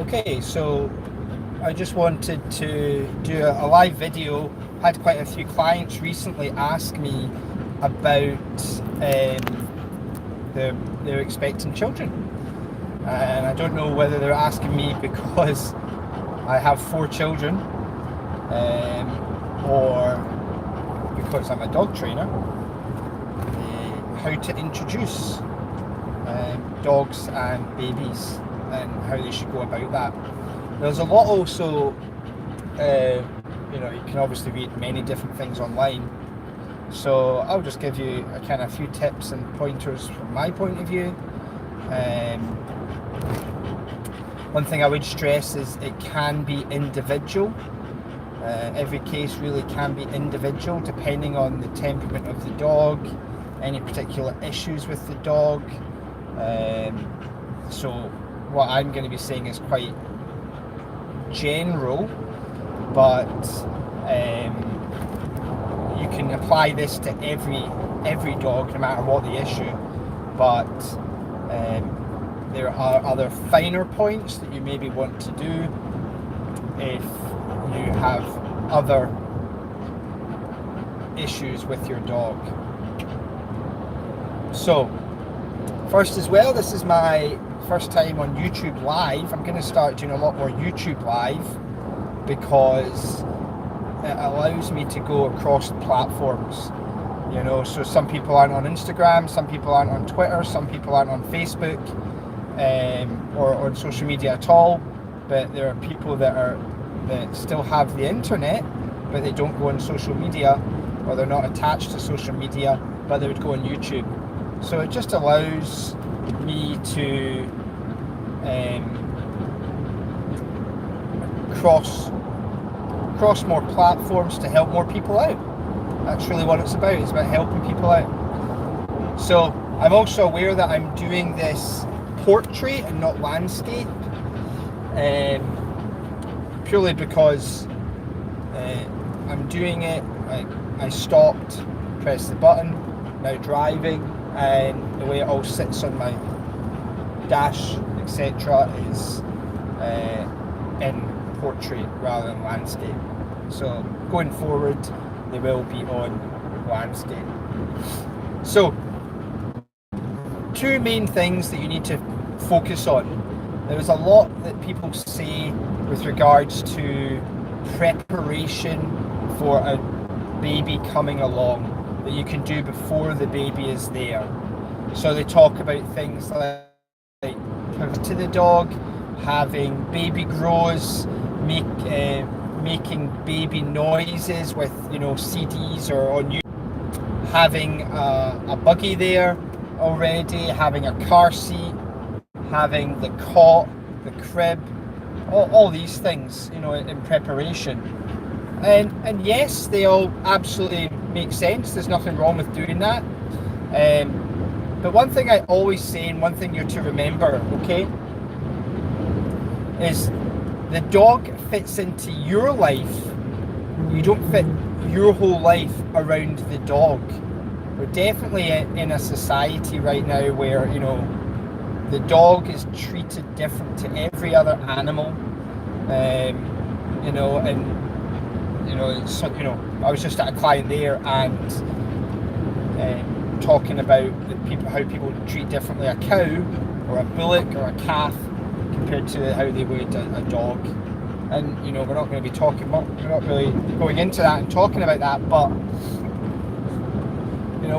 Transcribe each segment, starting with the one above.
Okay, so I just wanted to do a live video. Had quite a few clients recently ask me about their expecting children, and I don't know whether they're asking me because I have 4 children, or because I'm a dog trainer. How to introduce dogs and babies and how they should go about that. There's a lot also, you can obviously read many different things online. So I'll just give you a few tips and pointers from my point of view. One thing I would stress is it can be individual. Every case really can be individual depending on the temperament of the dog, any particular issues with the dog. So what I'm going to be saying is quite general, but you can apply this to every dog no matter what the issue. But there are other finer points that you maybe want to do if you have other issues with your dog. So first as well, this is my first time on YouTube Live. I'm going to start doing a lot more YouTube Live because it allows me to go across platforms. So some people aren't on Instagram, some people aren't on Twitter, some people aren't on Facebook, or on social media at all. But there are people that still have the internet, but they don't go on social media, or they're not attached to social media, but they would go on YouTube. So it just allows me to cross more platforms to help more people out. That's really what it's about. It's about helping people out. So I'm also aware that I'm doing this portrait and not landscape, purely because I'm doing it. I stopped, pressed the button, now driving, and the way it all sits on my dash, etc., is in portrait rather than landscape. So going forward, they will be on landscape. So 2 main things that you need to focus on. There's a lot that people say with regards to preparation for a baby coming along that you can do before the baby is there. So they talk about things like to the dog, having baby grows, making baby noises with CDs or on YouTube, having a buggy there already, having a car seat, having the cot, the crib, all these things in preparation. And yes, they all absolutely make sense. There's nothing wrong with doing that. But one thing I always say, and one thing you're to remember, okay, is the dog fits into your life. You don't fit your whole life around the dog. We're definitely in a society right now where the dog is treated different to every other animal. I was just at a client there and talking about how people treat differently a cow or a bullock or a calf compared to how they would a dog. And we're not going to be we're not really going into that and talking about that, but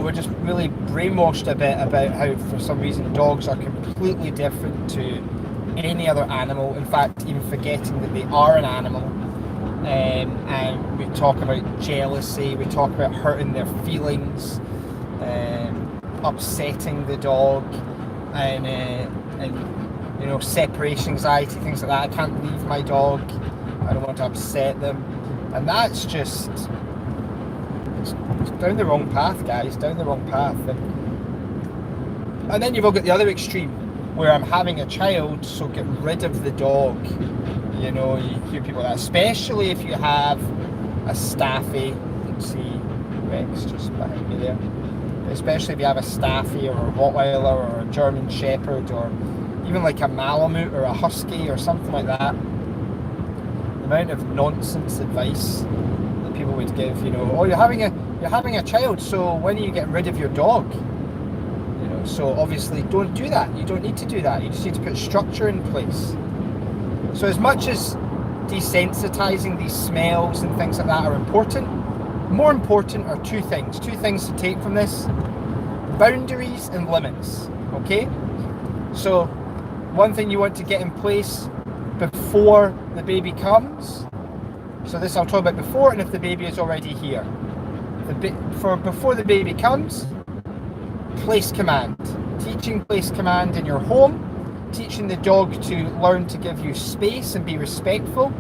we're just really brainwashed a bit about how for some reason dogs are completely different to any other animal. In fact, even forgetting that they are an animal. And we talk about jealousy, we talk about hurting their feelings, upsetting the dog, and separation anxiety, things like that. I can't leave my dog, I don't want to upset them, and that's just it's down the wrong path, guys, down the wrong path. And then you've all got the other extreme where I'm having a child, so get rid of the dog. You hear people like that, especially if you have a Staffy. You can see Rex just behind me there. Especially if you have a Staffy or a Rottweiler or a German Shepherd or even like a Malamute or a Husky or something like that, the amount of nonsense advice that people would give, oh, you're having a child, so when are you getting rid of your dog? So obviously don't do that. You don't need to do that. You just need to put structure in place. So as much as desensitizing these smells and things like that are important, more important are two things to take from this: boundaries and limits. Okay? So one thing you want to get in place before the baby comes. So this I'll talk about before, and if the baby is already here. Before the baby comes, place command. Teaching place command in your home, teaching the dog to learn to give you space and be respectful.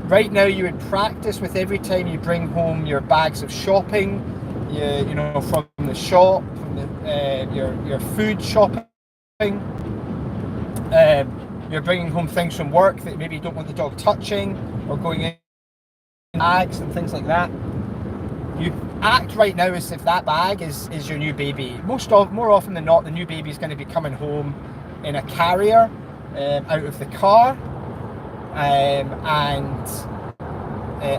Right now you would practice with every time you bring home your bags of shopping, from the shop, from your food shopping. You're bringing home things from work that maybe you don't want the dog touching, or going in bags and things like that. You act right now as if that bag is your new baby. More often than not, the new baby is going to be coming home in a carrier out of the car, and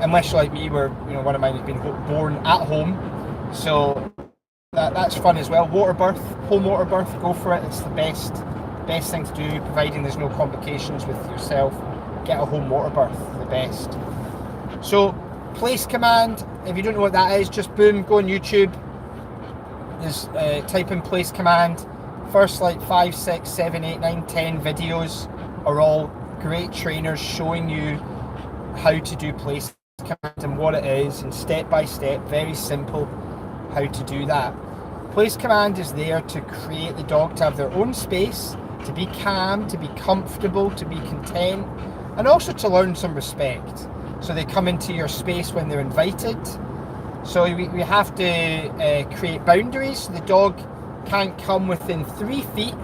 unless you're like me, where one of mine has been born at home, so that's fun as well. Home water birth, go for it. It's the best thing to do, providing there's no complications with yourself. Get a home water birth, the best. So place command, if you don't know what that is, just boom, go on YouTube. There's type in place command. First 5, 6, 7, 8, 9, 10 videos are all great trainers showing you how to do place command and what it is, and step by step, very simple how to do that. Place command is there to create the dog to have their own space, to be calm, to be comfortable, to be content, and also to learn some respect. So they come into your space when they're invited. So we have to create boundaries. So the dog can't come within 3 feet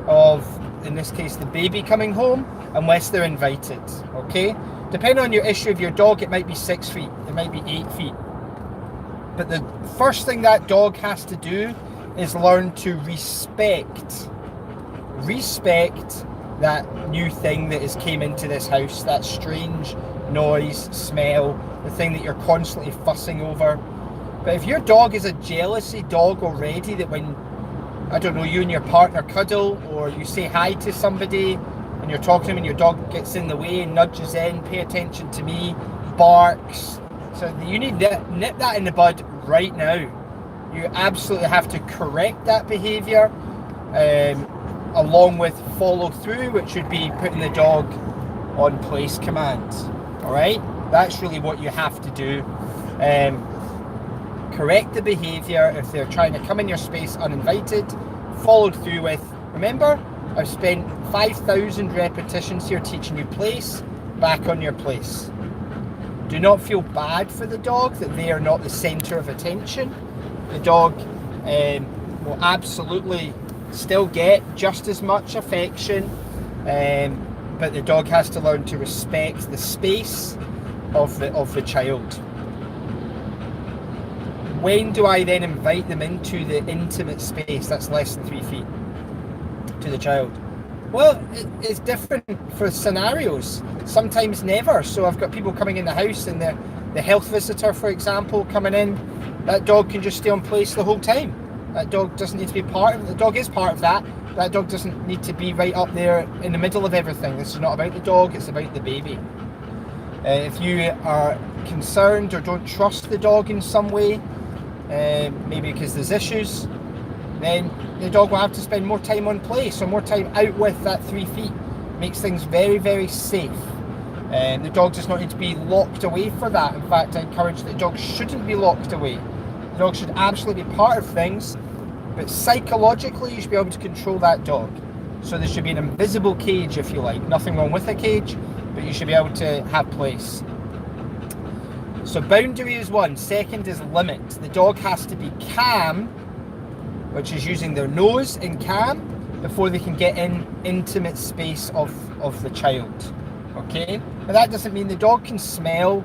of, in this case, the baby coming home, unless they're invited. Okay? Depending on your issue of your dog, it might be 6 feet, it might be 8 feet. But the first thing that dog has to do is learn to respect that new thing that has came into this house, that strange noise, smell, the thing that you're constantly fussing over. But if your dog is a jealousy dog already, that when, I don't know, you and your partner cuddle, or you say hi to somebody and you're talking to him and your dog gets in the way, nudges in, pay attention to me, barks. So you need to nip that in the bud right now. You absolutely have to correct that behaviour, along with follow through, which would be putting the dog on place command. Alright, that's really what you have to do. Correct the behaviour if they're trying to come in your space uninvited, followed through with, remember, I've spent 5,000 repetitions here teaching you place, back on your place. Do not feel bad for the dog that they are not the centre of attention. The dog will absolutely still get just as much affection, but the dog has to learn to respect the space of the child. When do I then invite them into the intimate space that's less than 3 feet to the child? Well, it's different for scenarios. Sometimes never. So I've got people coming in the house, and the health visitor, for example, coming in, that dog can just stay on place the whole time. That dog doesn't need to be part of it. The dog is part of that. That dog doesn't need to be right up there in the middle of everything. This is not about the dog, it's about the baby. If you are concerned or don't trust the dog in some way, maybe because there's issues, then the dog will have to spend more time on place, or more time out with that 3 feet. Makes things very, very safe. The dog does not need to be locked away for that. In fact, I encourage that the dog shouldn't be locked away. The dog should absolutely be part of things, but psychologically you should be able to control that dog. So there should be an invisible cage, if you like. Nothing wrong with a cage, but you should be able to have place. So boundary is one. Second is limit. The dog has to be calm, which is using their nose in calm, before they can get in intimate space of the child. Okay? But that doesn't mean the dog can smell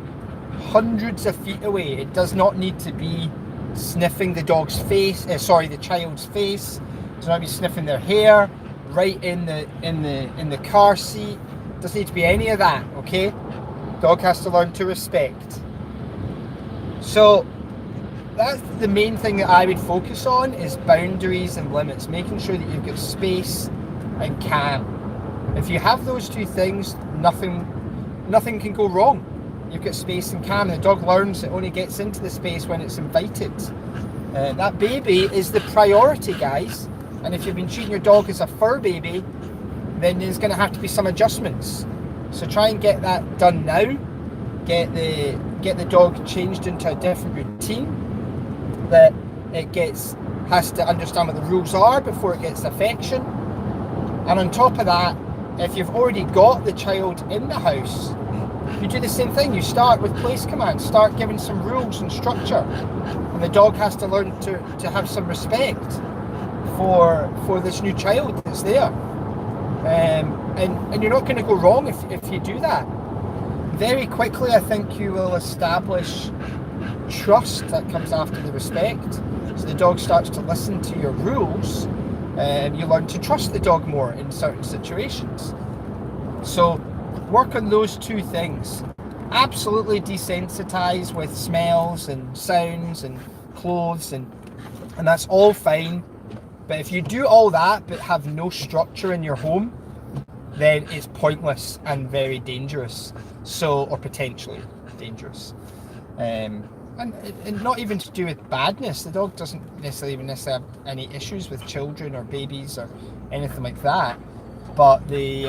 hundreds of feet away. It does not need to be sniffing the dog's face, the child's face. It does not be sniffing their hair, right in the car seat. Doesn't need to be any of that, okay? Dog has to learn to respect. So that's the main thing that I would focus on, is boundaries and limits, making sure that you've got space and calm. If you have those two things, nothing can go wrong. You've got space and calm. The dog learns it only gets into the space when it's invited. That baby is the priority, guys. And if you've been treating your dog as a fur baby, then there's going to have to be some adjustments. So try and get that done now. Get the dog changed into a different routine that it has to understand what the rules are before it gets affection. And on top of that, if you've already got the child in the house, you do the same thing. You start with place commands, start giving some rules and structure, and the dog has to learn to have some respect for this new child that's there. And you're not going to go wrong if you do that. Very quickly, I think you will establish trust that comes after the respect. So the dog starts to listen to your rules, and you learn to trust the dog more in certain situations. So work on those two things. Absolutely desensitize with smells and sounds and clothes, and that's all fine. But if you do all that but have no structure in your home, then it's pointless and very dangerous. Or potentially dangerous. And not even to do with badness. The dog doesn't necessarily have any issues with children or babies or anything like that. But they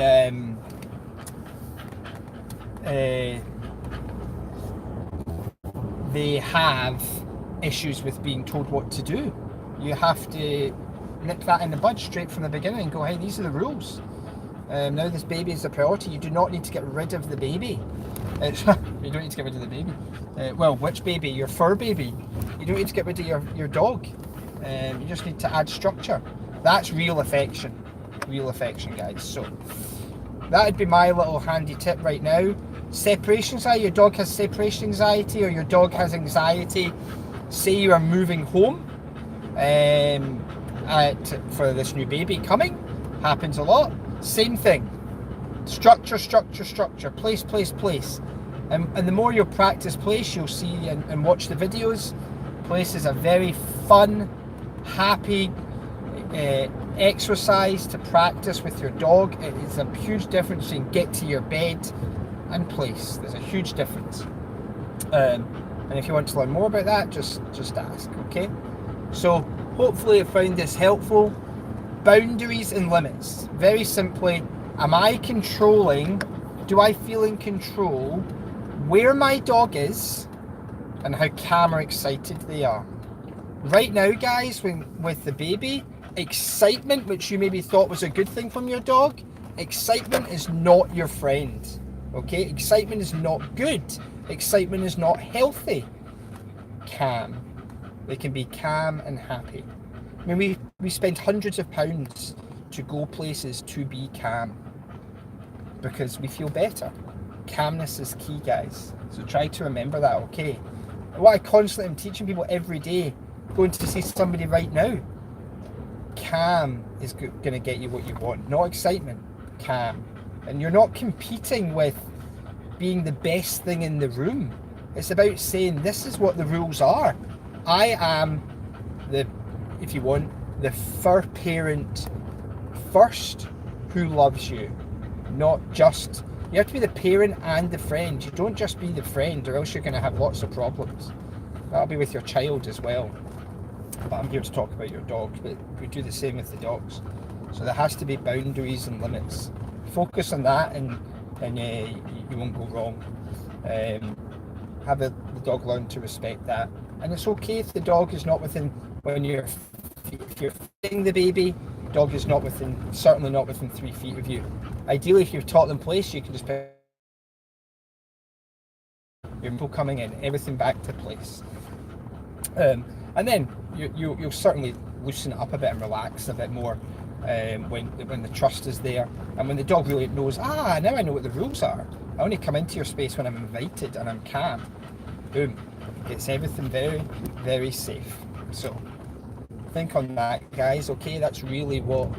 have issues with being told what to do. You have to nip that in the bud straight from the beginning and go, hey, these are the rules. Now this baby is a priority. You do not need to get rid of the baby. You don't need to get rid of the baby. Well, which baby? Your fur baby. You don't need to get rid of your dog. You just need to add structure. That's real affection. Real affection, guys. So that would be my little handy tip right now. Separation anxiety. Your dog has separation anxiety, or your dog has anxiety. Say you are moving home for this new baby coming. Happens a lot. Same thing. Structure, structure, structure. Place, place, place. And the more you'll practice place, you'll see and watch the videos. Place is a very fun, happy exercise to practice with your dog. It is a huge difference between get to your bed and place. There's a huge difference. And if you want to learn more about that, just ask, okay? So hopefully you found this helpful. Boundaries and limits. Very simply, am I controlling, do I feel in control where my dog is and how calm or excited they are? Right now, guys, with the baby, excitement, which you maybe thought was a good thing from your dog, excitement is not your friend. Okay? Excitement is not good. Excitement is not healthy. Calm. They can be calm and happy. I mean, we spend hundreds of pounds to go places to be calm because we feel better. Calmness is key, guys. So try to remember that, okay? What I constantly am teaching people every day, going to see somebody right now, calm is going to get you what you want, not excitement, calm. And you're not competing with being the best thing in the room. It's about saying, this is what the rules are. I am if you want, the fur parent first who loves you, not just, you have to be the parent and the friend. You don't just be the friend, or else you're going to have lots of problems. That'll be with your child as well. But I'm here to talk about your dogs, but we do the same with the dogs. So there has to be boundaries and limits. Focus on that, and you won't go wrong. Have the dog learn to respect that. And it's okay if the dog is not within, if you're feeding the baby, dog is certainly not within 3 feet of you. Ideally, if you've taught them place, you can just put your people coming in, everything back to place. And then you'll certainly loosen it up a bit and relax a bit more when the trust is there, and when the dog really knows, now I know what the rules are. I only come into your space when I'm invited and I'm calm. Boom. It's everything very, very safe. So think on that, guys. Okay, that's really what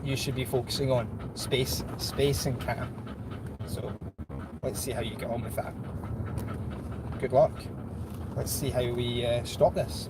you should be focusing on. Space and calm. So let's see how you get on with that. Good luck. Let's see how we stop this.